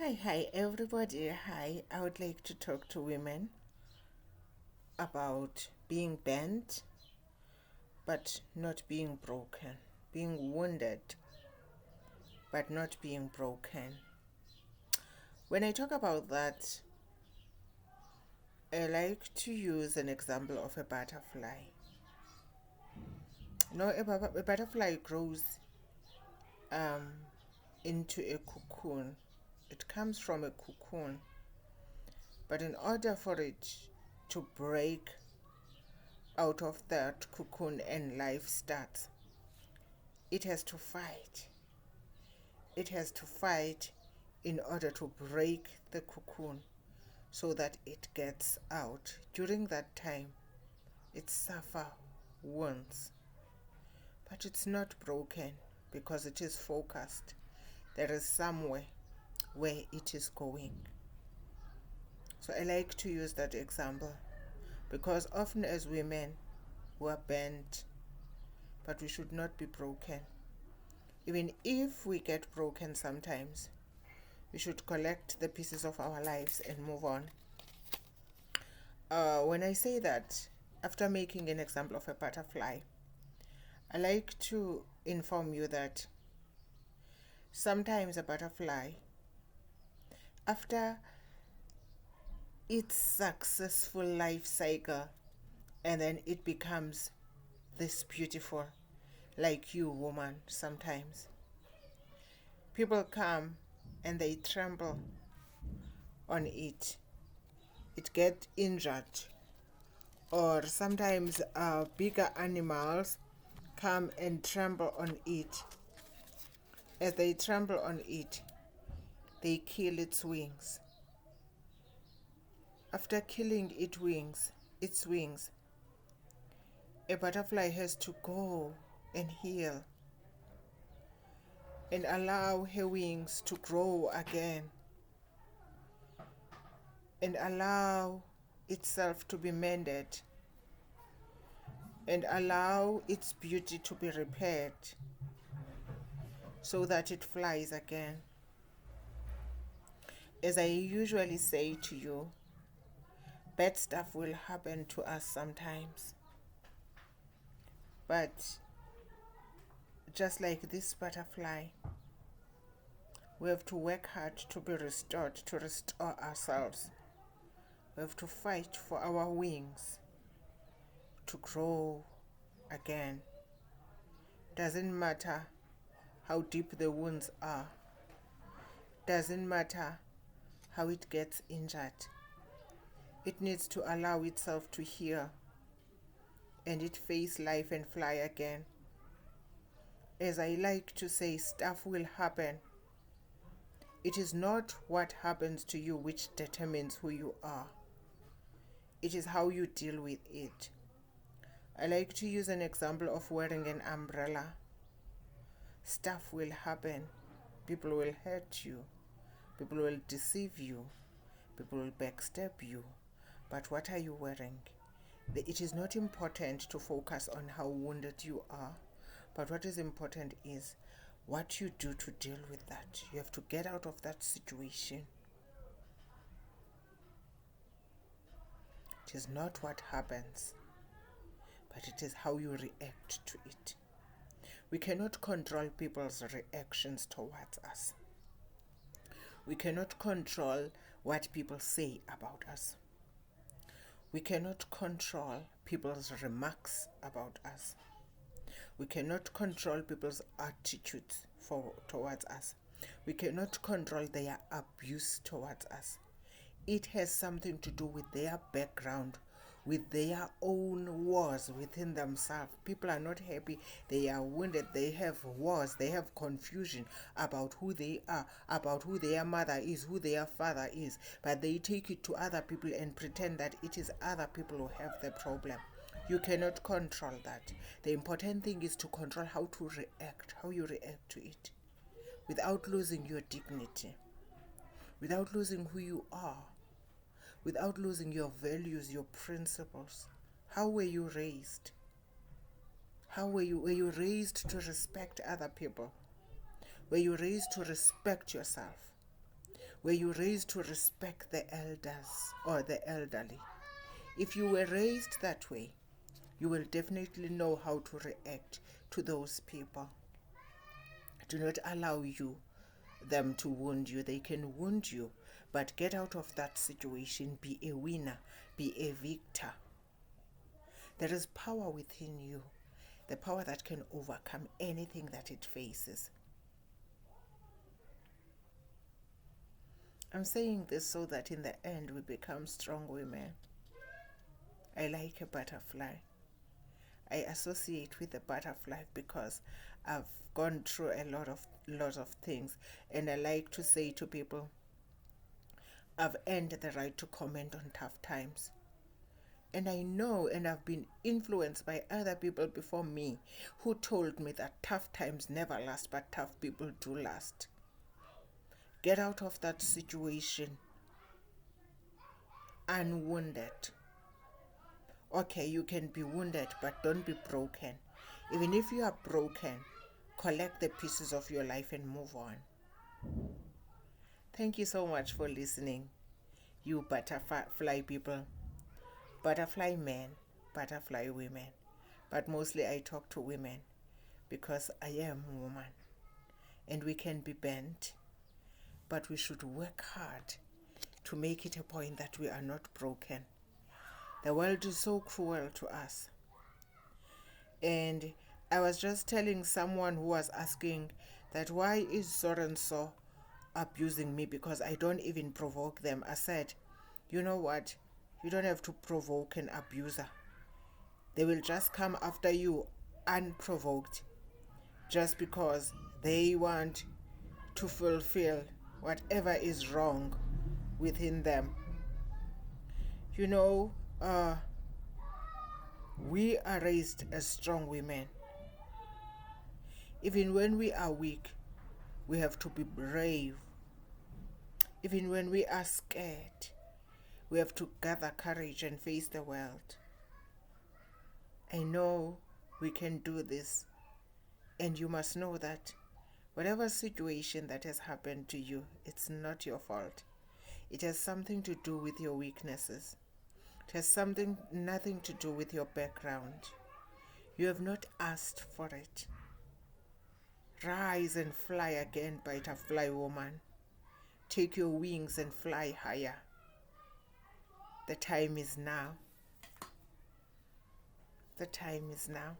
Hi everybody. Hi, I would like to talk to women about being bent but not being broken, being wounded but not being broken. When I talk about that, I like to use an example of a butterfly. A butterfly grows um, into a cocoon. It comes from a cocoon, but in order for it to break out of that cocoon and life starts, it has to fight. It has to fight in order to break the cocoon so that it gets out. During that time, it suffers wounds, but it's not broken because it is focused. There is somewhere where it is going. So I like to use that example because often as women, we are bent, but we should not be broken. Even if we get broken sometimes, we should collect the pieces of our lives and move on. When I say that, after making an example of a butterfly, I like to inform you that sometimes a butterfly, after its successful life cycle, and then it becomes this beautiful, like you, woman, sometimes. People come and they trample on it. It gets injured. Or sometimes bigger animals come and trample on it. As they trample on it, they kill its wings. After killing its wings, a butterfly has to go and heal and allow her wings to grow again and allow itself to be mended and allow its beauty to be repaired so that it flies again. As I usually say to you, bad stuff will happen to us sometimes. But just like this butterfly, we have to work hard to be restored, to restore ourselves. We have to fight for our wings to grow again. Doesn't matter how deep the wounds are. Doesn't matter how it gets injured. It needs to allow itself to heal and it face life and fly again. As I like to say, stuff will happen. It is not what happens to you which determines who you are. It is how you deal with it. I like to use an example of wearing an umbrella. Stuff will happen. People will hurt you. People will deceive you. People will backstab you. But what are you wearing? It is not important to focus on how wounded you are, but what is important is what you do to deal with that. You have to get out of that situation. It is not what happens, but it is how you react to it. We cannot control people's reactions towards us. We cannot control what people say about us. We cannot control people's remarks about us. We cannot control people's attitudes towards us. We cannot control their abuse towards us. It has something to do with their background, with their own wars within themselves. People are not happy. They are wounded. They have wars. They have confusion about who they are, about who their mother is, who their father is. But they take it to other people and pretend that it is other people who have the problem. You cannot control that. The important thing is to control how to react, how you react to it, without losing your dignity, without losing who you are, without losing your values, your principles. How were you raised? Were you raised to respect other people? Were you raised to respect yourself? Were you raised to respect the elders or the elderly? If you were raised that way, you will definitely know how to react to those people. Do not allow them to wound you. They can wound you, but get out of that situation. Be a winner. Be a victor. There is power within you, the power that can overcome anything that it faces. I'm saying this so that in the end we become strong women. I like a butterfly. I associate with the butterfly because I've gone through a lot of things, and I like to say to people, I've earned the right to comment on tough times. And I know, and I've been influenced by other people before me who told me that tough times never last, but tough people do last. Get out of that situation unwounded. Okay, you can be wounded, but don't be broken. Even if you are broken, collect the pieces of your life and move on. Thank you so much for listening, you butterfly people, butterfly men, butterfly women. But mostly I talk to women because I am a woman, and we can be bent, but we should work hard to make it a point that we are not broken. The world is so cruel to us. And I was just telling someone who was asking that why is so-and-so abusing me, because I don't even provoke them. I said, you know what? You don't have to provoke an abuser. They will just come after you unprovoked just because they want to fulfill whatever is wrong within them. You know, we are raised as strong women. Even when we are weak, we have to be brave. Even when we are scared, we have to gather courage and face the world. I know we can do this, and you must know that whatever situation that has happened to you, it's not your fault. It has something to do with your weaknesses. It has nothing to do with your background. You have not asked for it. Rise and fly again, butterfly woman. Take your wings and fly higher. The time is now. The time is now.